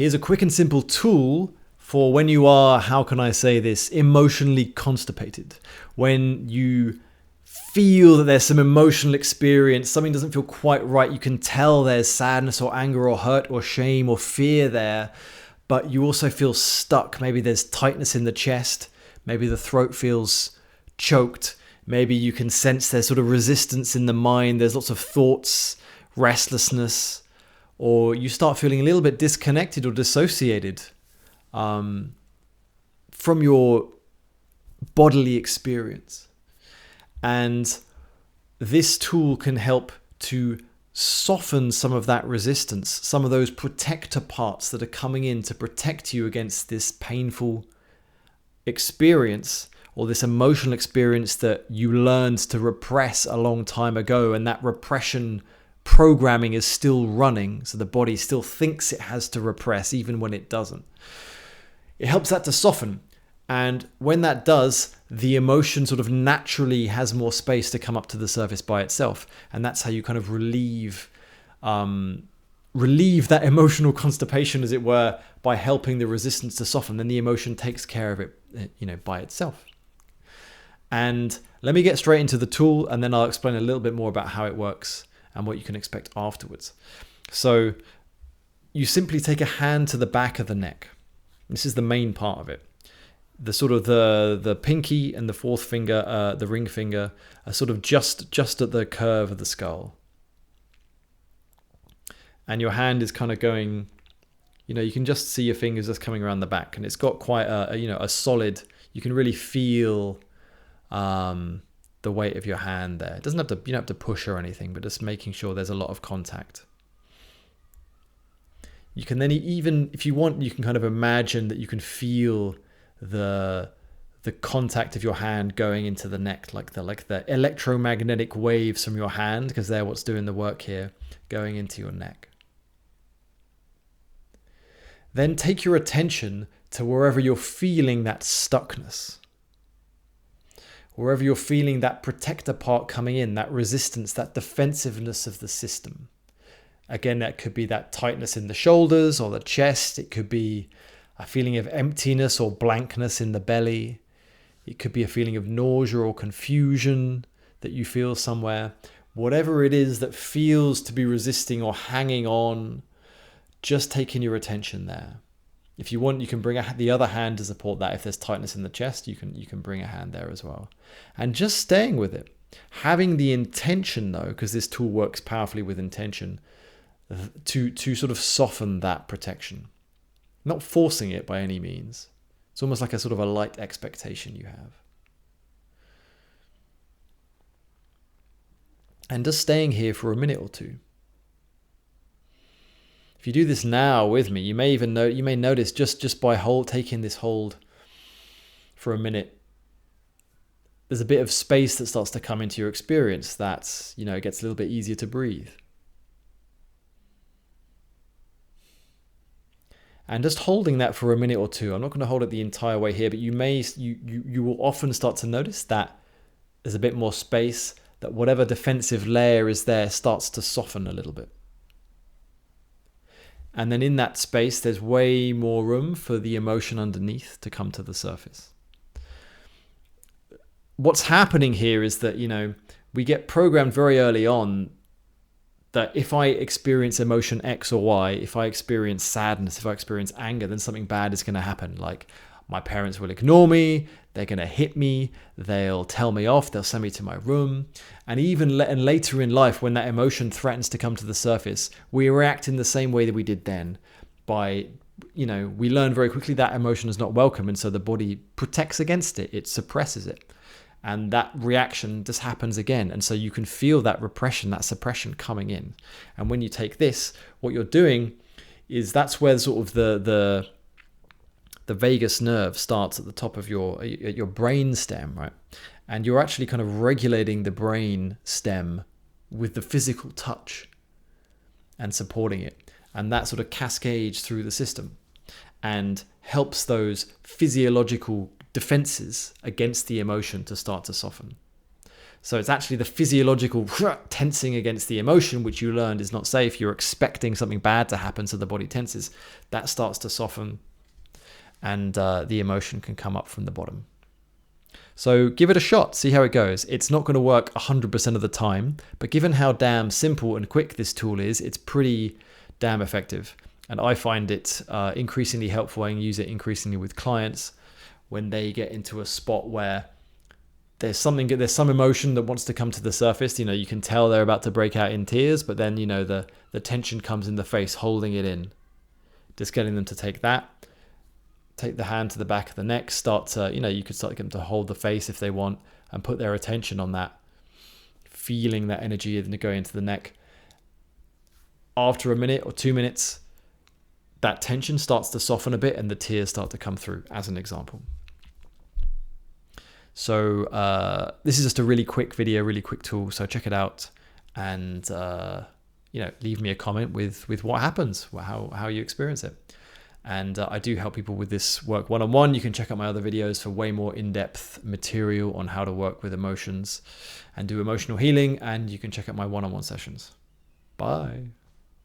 Here's a quick and simple tool for when you are, how can I say this, emotionally constipated. When you feel that there's some emotional experience, something doesn't feel quite right. You can tell there's sadness or anger or hurt or shame or fear there, but you also feel stuck. Maybe there's tightness in the chest. Maybe the throat feels choked. Maybe you can sense there's sort of resistance in the mind. There's lots of thoughts, restlessness, or you start feeling a little bit disconnected or dissociated from your bodily experience. And this tool can help to soften some of that resistance, some of those protector parts that are coming in to protect you against this painful experience or this emotional experience that you learned to repress a long time ago. And that repression programming is still running. So the body still thinks it has to repress even when it doesn't. It helps that to soften. And when that does, the emotion sort of naturally has more space to come up to the surface by itself. And that's how you kind of relieve that emotional constipation, as it were, by helping the resistance to soften. Then the emotion takes care of it, by itself. And let me get straight into the tool, and then I'll explain a little bit more about how it works and what you can expect afterwards. So you simply take a hand to the back of the neck. This is the main part of it. The sort of the pinky and the fourth finger, the ring finger, are sort of just at the curve of the skull. And your hand is kind of going, you can just see your fingers just coming around the back, and it's got quite a solid, you can really feel the weight of your hand there. It doesn't have to, you don't have to push or anything, but just making sure there's a lot of contact. You can then, even if you want, you can kind of imagine that you can feel the contact of your hand going into the neck, like the electromagnetic waves from your hand, because they're what's doing the work here, going into your neck. Then take your attention to wherever you're feeling that stuckness. Wherever you're feeling that protector part coming in, that resistance, that defensiveness of the system. Again, that could be that tightness in the shoulders or the chest. It could be a feeling of emptiness or blankness in the belly. It could be a feeling of nausea or confusion that you feel somewhere. Whatever it is that feels to be resisting or hanging on, just taking your attention there. If you want, you can bring the other hand to support that. If there's tightness in the chest, you can bring a hand there as well. And just staying with it. Having the intention, though, because this tool works powerfully with intention, to sort of soften that protection. Not forcing it by any means. It's almost like a sort of a light expectation you have. And just staying here for a minute or two. If you do this now with me, you may notice just by taking this hold for a minute, there's a bit of space that starts to come into your experience that, it gets a little bit easier to breathe. And just holding that for a minute or two, I'm not going to hold it the entire way here, but you will often start to notice that there's a bit more space, that whatever defensive layer is there starts to soften a little bit. And then in that space, there's way more room for the emotion underneath to come to the surface. What's happening here is that, we get programmed very early on that if I experience emotion X or Y, if I experience sadness, if I experience anger, then something bad is going to happen. Like my parents will ignore me, they're going to hit me, they'll tell me off, they'll send me to my room. And even later in life, when that emotion threatens to come to the surface, we react in the same way that we did then. We learn very quickly that emotion is not welcome, and so the body protects against it, it suppresses it. And that reaction just happens again. And so you can feel that repression, that suppression coming in. And when you take this, what you're doing is that's where sort of the vagus nerve starts at the top of your brain stem, right? And you're actually kind of regulating the brain stem with the physical touch and supporting it. And that sort of cascades through the system and helps those physiological defenses against the emotion to start to soften. So it's actually the physiological tensing against the emotion, which you learned is not safe. You're expecting something bad to happen, so the body tenses. That starts to soften, and the emotion can come up from the bottom. So give it a shot, see how it goes. It's not going to work 100% of the time, but given how damn simple and quick this tool is, it's pretty damn effective. And I find it increasingly helpful. I use it increasingly with clients when they get into a spot where there's some emotion that wants to come to the surface. You can tell they're about to break out in tears, but then, the tension comes in the face, holding it in. Just getting them to take the hand to the back of the neck, you could start getting them to hold the face if they want and put their attention on that, feeling that energy going into the neck. After a minute or 2 minutes, that tension starts to soften a bit and the tears start to come through, as an example. So this is just a really quick video, really quick tool. So check it out and, leave me a comment with what happens, how you experience it. And I do help people with this work one-on-one. You can check out my other videos for way more in-depth material on how to work with emotions and do emotional healing. And you can check out my one-on-one sessions. Bye.